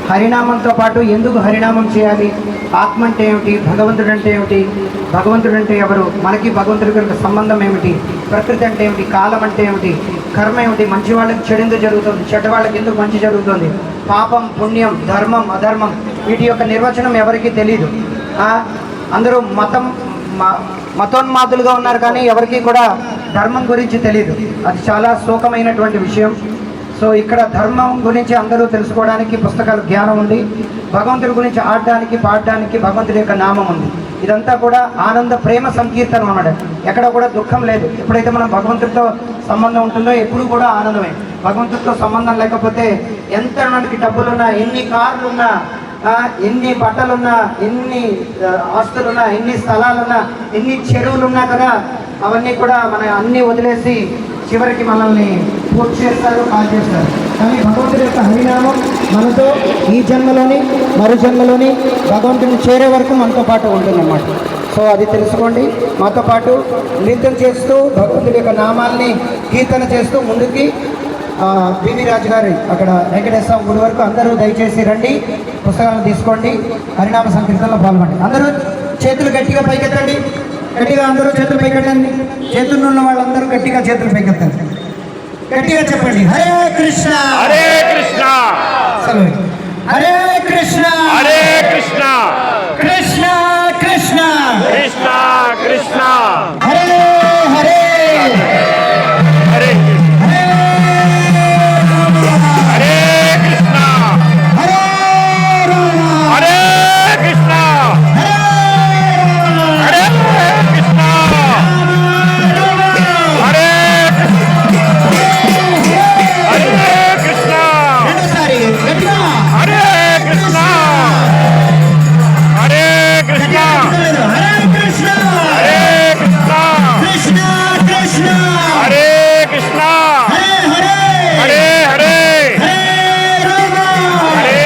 హరినామంతో పాటు ఎందుకు హరినామం చేయాలి, ఆత్మ అంటే ఏమిటి, భగవంతుడు అంటే ఏమిటి, భగవంతుడు అంటే ఎవరు, మనకి భగవంతుడికి సంబంధం ఏమిటి, ప్రకృతి అంటే ఏమిటి, కాలం అంటే ఏమిటి, కర్మ ఏమిటి, మంచి వాళ్ళకి చెడు ఎందుకు జరుగుతుంది, చెడ్డ వాళ్ళకి ఎందుకు మంచి జరుగుతుంది, పాపం పుణ్యం, ధర్మం అధర్మం, వీటి యొక్క నిర్వచనం ఎవరికీ తెలియదు. అందరూ మతోన్మాదులుగా ఉన్నారు కానీ ఎవరికి కూడా ధర్మం గురించి తెలియదు. అది చాలా శోకమైనటువంటి విషయం. సో ఇక్కడ ధర్మం గురించి అందరూ తెలుసుకోవడానికి పుస్తకాలు జ్ఞానం ఉంది, భగవంతుడి గురించి ఆడడానికి పాడడానికి భగవంతుడి యొక్క నామం ఉంది. ఇదంతా కూడా ఆనంద ప్రేమ సంకీర్తనం అన్నమాట. ఎక్కడ కూడా దుఃఖం లేదు. ఎప్పుడైతే మనం భగవంతుడితో సంబంధం ఉంటుందో ఎప్పుడు కూడా ఆనందమే. భగవంతుడితో సంబంధం లేకపోతే ఎంత మనకి డబ్బులున్నా, ఎన్ని కార్లున్నా, ఎన్ని బట్టలున్నా, ఎన్ని ఆస్తులున్నా, ఎన్ని స్థలాలున్నా, ఎన్ని చెరువులున్నా కదా అవన్నీ కూడా మన అన్నీ వదిలేసి చివరికి మనల్ని పూర్తి చేస్తారు, కాల్ చేస్తారు. కానీ భగవంతుడి యొక్క హరినామం మనతో ఈ జన్మలోని మరు జన్మలోని భగవంతుని చేరే వరకు మనతో పాటు ఉంటుందన్నమాట. సో అది తెలుసుకోండి. మాతో పాటు నృత్యం చేస్తూ భగవంతుడి యొక్క నామాల్ని కీర్తన చేస్తూ ముందుకి బివి రాజు గారి అక్కడ వెంకటేశ్వర గుడి వరకు అందరూ దయచేసి రండి, పుస్తకాలను తీసుకోండి, హరినామ సంకీర్తనలో పాల్గొండి. అందరూ చేతులు గట్టిగా పైకెత్తండి, గట్టిగా అందరూ చేతులు పైకెత్తండి. చేతుల్లో ఉన్న వాళ్ళందరూ గట్టిగా చేతులు పైకెత్తండి, గట్టిగా చెప్పండి హరే కృష్ణ హరే కృష్ణ హరే కృష్ణ హరే కృష్ణ కృష్ణ కృష్ణ కృష్ణ కృష్ణ హరే హరే హరే హరే కృష్ణ హరే రామ హరే కృష్ణ హరే కృష్ణ హరే హరే కృష్ణ రెండోసారి గట్టిగా హరే కృష్ణ హరే కృష్ణ హరే కృష్ణ హరే కృష్ణ కృష్ణ కృష్ణ హరే కృష్ణ హరే హరే హరే హరే హరే రామ హరే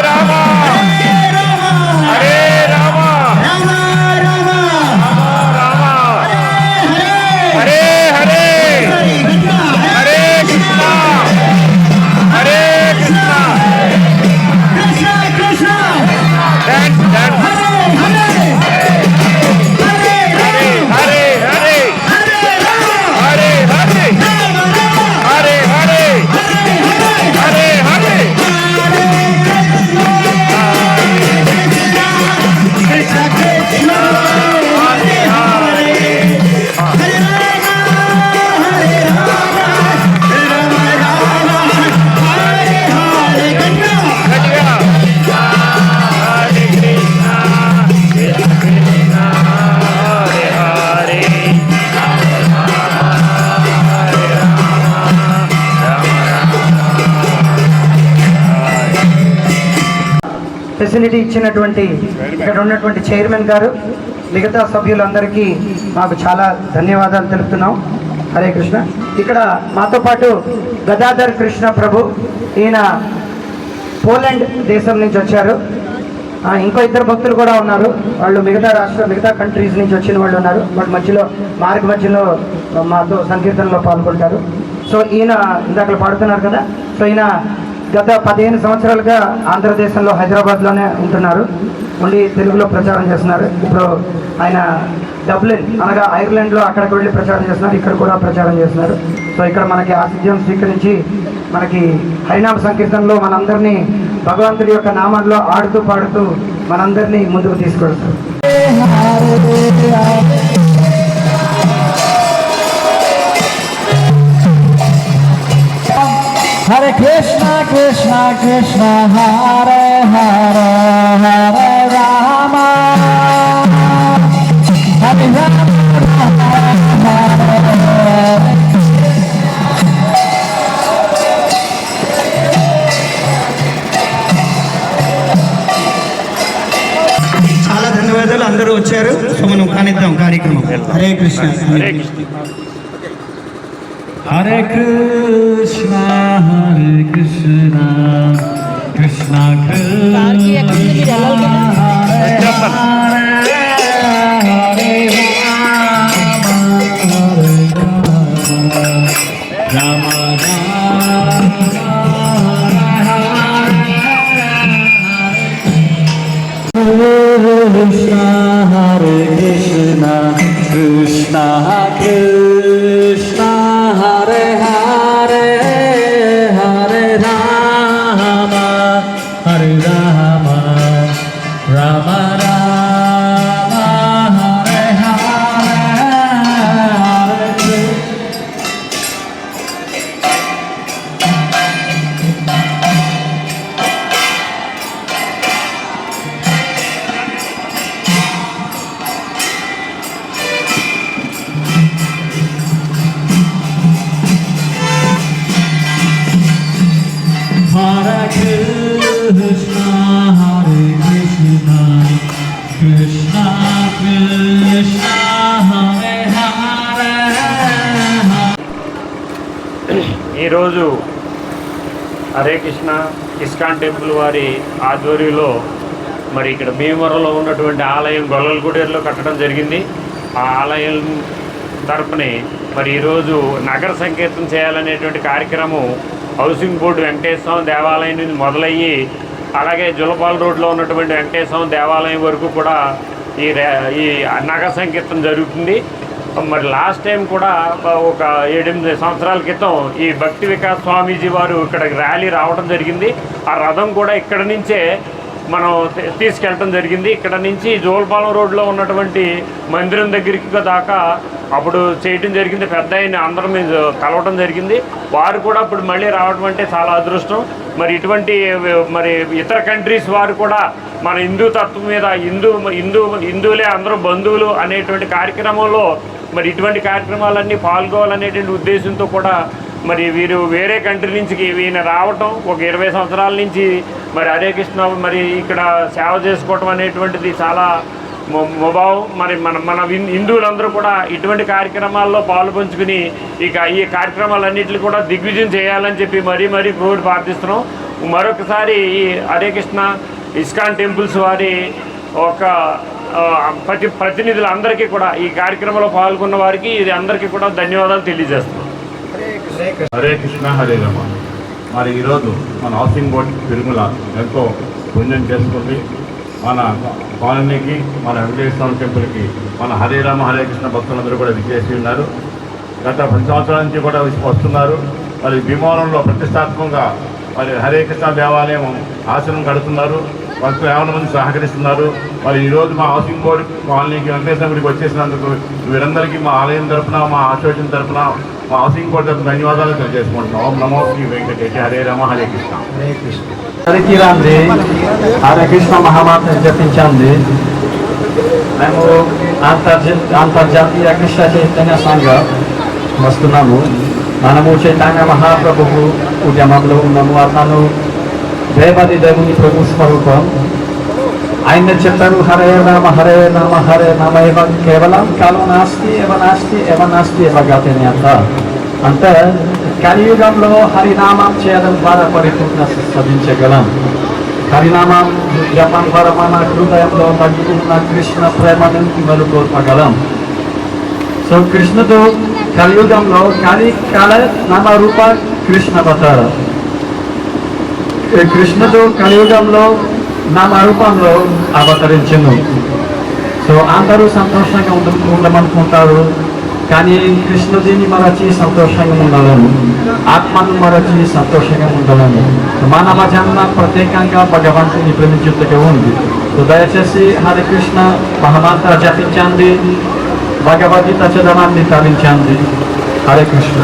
రామ హరే రామ హరే రామ రామ రామ రామ హరే హరే హరే గట్టిగా హరే కృష్ణ హరే కృష్ణ కృష్ణ కృష్ణ డాన్స్ డాన్స్ హరే హరే హరే హరే హరే హరే హరే రామ హరే హరే రామ రామ హరే హరే హరే హరే కృష్ణ కృష్ణ హరే హరే హరే రామ హరే రామ రామ రామ హరే హరే గట్టిగా గట్టిగా హరే కృష్ణ కృష్ణ కృష్ణ హరే హరే ఫెసిలిటీ ఇచ్చినటువంటి ఇక్కడ ఉన్నటువంటి చైర్మన్ గారు, మిగతా సభ్యులందరికీ మాకు చాలా ధన్యవాదాలు తెలుపుతున్నాం. హరే కృష్ణ. ఇక్కడ మాతో పాటు గదాధర్ కృష్ణ ప్రభు, ఈయన పోలాండ్ దేశం నుంచి వచ్చారు. ఇంకో ఇద్దరు భక్తులు కూడా ఉన్నారు, వాళ్ళు మిగతా కంట్రీస్ నుంచి వచ్చిన వాళ్ళు ఉన్నారు. బట్ మార్గ మధ్యలో మాతో సంకీర్తనలో పాల్గొంటారు. సో ఈయన ఇందాక పాడుతున్నారు కదా, సో ఈయన గత 15 సంవత్సరాలుగా ఆంధ్రదేశంలో హైదరాబాద్లోనే ఉండి తెలుగులో ప్రచారం చేస్తున్నారు. ఇప్పుడు ఆయన డబ్లిన్ అనగా ఐర్లాండ్లో అక్కడికి వెళ్ళి ప్రచారం చేస్తున్నారు, ఇక్కడ కూడా ప్రచారం చేస్తున్నారు. సో ఇక్కడ మనకి ఆతిథ్యం స్వీకరించి మనకి హరినామ సంకీర్తనలో మనందరినీ భగవంతుడి యొక్క నామంలో ఆడుతూ పాడుతూ మనందరినీ ముందుకు తీసుకెళ్తారు. Hare Krishna, Krishna, Krishna, Hare Hare, Hare Rama, Hare Rama, Hare Hare. చాలా ధన్యవాదాలు, అందరూ వచ్చారు. సో మనం కానిద్దాం కార్యక్రమం. Hare Krishna. Hare Krishna Hare Krishna, Hare Krishna, Krishna Krishna, Hare Rama, Rama Rama, Krishna, Hare Krishna, Krishna Krishna, Hare Hare, Hare Rama, Hare Rama, Rama Rama, Hare Hare, Hare Krishna. Hare Krishna, Hare Krishna, Krishna Krishna, Hare Hare. ఈరోజు Hare Krishna ISKCON temple వారి ఆధ్వర్యంలో మరి ఇక్కడ భీమవరంలో ఉన్నటువంటి ఆలయం గొల్లలగూడెలో కట్టడం జరిగింది. ఆ ఆలయం తరపుని మరి ఈరోజు నగర సంకీర్తన చేయాలనేటువంటి కార్యక్రమం హౌసింగ్ బోర్డు వెంకటేశ్వర దేవాలయం నుంచి మొదలయ్యి అలాగే జులపాల రోడ్లో ఉన్నటువంటి వెంకటేశ్వర దేవాలయం వరకు కూడా ఈ నగర సంకీర్తన జరుగుతుంది. మరి లాస్ట్ టైం కూడా ఒక 7-8 సంవత్సరాల క్రితం ఈ భక్తి వికాస్ స్వామీజీ వారు ఇక్కడికి ర్యాలీ రావడం జరిగింది. ఆ రథం కూడా ఇక్కడ నుంచే మనం తీసుకెళ్ళటం జరిగింది. ఇక్కడ నుంచి జోల్పాలెం రోడ్లో ఉన్నటువంటి మందిరం దగ్గరికి దాకా అప్పుడు చేయటం జరిగింది. పెద్ద ఆయన అందరం మీద కలవటం జరిగింది. వారు కూడా ఇప్పుడు మళ్ళీ రావడం అంటే చాలా అదృష్టం. మరి ఇటువంటి మరి ఇతర కంట్రీస్ వారు కూడా మన హిందూ తత్వం మీద హిందువులే అందరూ బంధువులు అనేటువంటి కార్యక్రమంలో మరి ఇటువంటి కార్యక్రమాలన్నీ పాల్గొవాలనేటువంటి ఉద్దేశంతో కూడా మరి వీరు వేరే కంట్రీ నుంచి ఈయన రావటం ఒక 20 సంవత్సరాల నుంచి మరి హరే కృష్ణ మరి ఇక్కడ సేవ చేసుకోవటం అనేటువంటిది చాలా ముభావం. మరి మన హిందువులందరూ కూడా ఇటువంటి కార్యక్రమాల్లో పాల్పంచుకుని ఇక ఈ కార్యక్రమాలన్నింటినీ కూడా దిగ్విజయం చేయాలని చెప్పి మరీ కోరి ప్రార్థిస్తున్నాం. మరొకసారి ఈ హరే కృష్ణ ఇస్కాన్ టెంపుల్స్ వారి ఒక ప్రతినిధులందరికీ కూడా ఈ కార్యక్రమంలో పాల్గొన్న వారికి ఇది అందరికీ కూడా ధన్యవాదాలు తెలియజేస్తున్నాం. హరే కృష్ణ, హరే రమ. మరి ఈరోజు మన హౌసింగ్ బోర్డ్ తిరుమల ఎంతో పుణ్యం చేసుకుంది. మన కాలనీకి, మన వెంకటేశ్వర టెంపుల్కి మన హరే రామ హరే కృష్ణ భక్తులందరూ కూడా విచ్చేసి ఉన్నారు. గత 10 సంవత్సరాల నుంచి కూడా వస్తున్నారు. మరి భీమవరంలో ప్రతిష్టాత్మకంగా మరి హరే కృష్ణ దేవాలయం ఆశ్రమం కడుతున్నారు. భక్తులు 50 మంది సహకరిస్తున్నారు. మరి ఈరోజు మా హౌసింగ్ బోర్డు కాలనీకి వెంకటేశ్వర గుడికి వచ్చేసినందుకు వీరందరికీ మా ఆలయం తరఫున, మా అసోసియేషన్ తరఫున, మా హౌసింగ్ బోర్డు తరఫున ధన్యవాదాలు తెలియజేసుకుంటున్నాం. ఓం నమో శ్రీ వెంకటేశ. హరే రామ హరే కృష్ణ. అందరికీ రాండి, హరే కృష్ణ మహామంత్ర జపించండి. మేము అంతర్జాతీయ కృష్ణ చైతన్య సంఘం వస్తున్నాము. మనము చైతన్య మహాప్రభువు ఉద్యమంలో ఉన్నాము. అతను దేవాది దేవుని ప్రభు స్వరూపం. ఆయన చెప్పారు హరే రామ హరే రామ హరే రామ ఏవ కేవలం కాలో నాస్తి ఏవ నాస్తి ఏవ నాస్తి ఏవ గతని అంటే కలియుగంలో హరినామం చేయడం ద్వారా పరిపూర్ణ సాధించగలం. హరినామం జపం ద్వారా మన హృదయంలో తగ్గుతున్న కృష్ణ ప్రేమను మెలుకొల్పగలం. సో కృష్ణుడు కలియుగంలో కాల నామ రూప కృష్ణ అవతారం. కృష్ణుడు కలియుగంలో నామ రూపంలో అవతరించను. సో అందరూ సంతోషంగా ఉండమనుకుంటారు, కానీ కృష్ణుడిని మరచి సంతోషంగా ఉండలేము, ఆత్మను మరచి సంతోషంగా ఉండలేము. మానవ జన్మ ప్రత్యేకంగా భగవంతుని ప్రేమించుటకే ఉంది. సో దయచేసి హరే కృష్ణ మహామంత్ర జపించండి, భగవద్గీత చదవాన్ని తరించండి. హరే కృష్ణ.